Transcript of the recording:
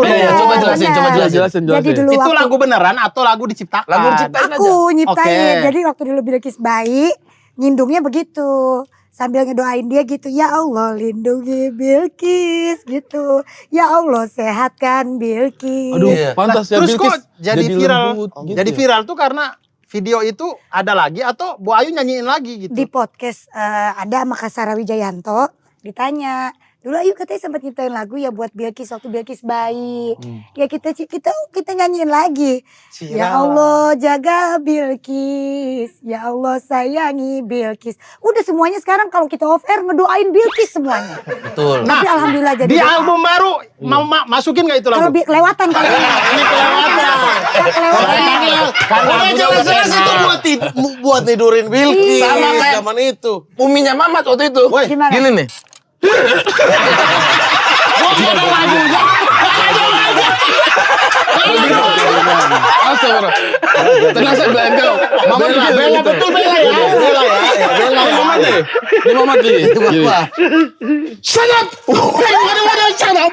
Coba jelasin. Jadi dulu Itu waktu lagu beneran atau lagu diciptakan? Lagu diciptain aku nyiptain. Oke. Jadi waktu dulu Bilqis bayi, ngindungnya begitu. Sambil ngedoain dia gitu, ya Allah lindungi Bilqis gitu. Ya Allah sehatkan Bilqis. Aduh, Iya. pantas ya Terus Bilqis kok jadi viral? lembut gitu Jadi ya. viral tuh karena video itu ada lagi atau Bu Ayu nyanyiin lagi gitu? Di podcast ada sama Kak Sarah Wijayanto, ditanya, dulu Ayu katanya sempat nyiptain lagu ya buat Bilqis waktu Bilqis bayi. Ya kita nyanyiin lagi. Ya Allah jaga Bilqis, ya Allah sayangi Bilqis. Udah semuanya sekarang kalau kita off air ngedoain Bilqis semuanya. Betul. Tapi alhamdulillah jadi Di doa. album baru masukin gak itu lagu? Kalau kelewatan kali ini. Ini kelewatan. Kan lagunya jelas itu buat tidurin Bilqis. Sama kayak zaman itu. Uminya Mamat waktu itu. Gimana? Gini nih. Astagfirullah. Tenang saya belain kau. Mamat Bella betul Bella ya. Bella ya. Bella Ini ya. Mamat nih. Ini Mamat nih. Apa? Shut up. Shut up.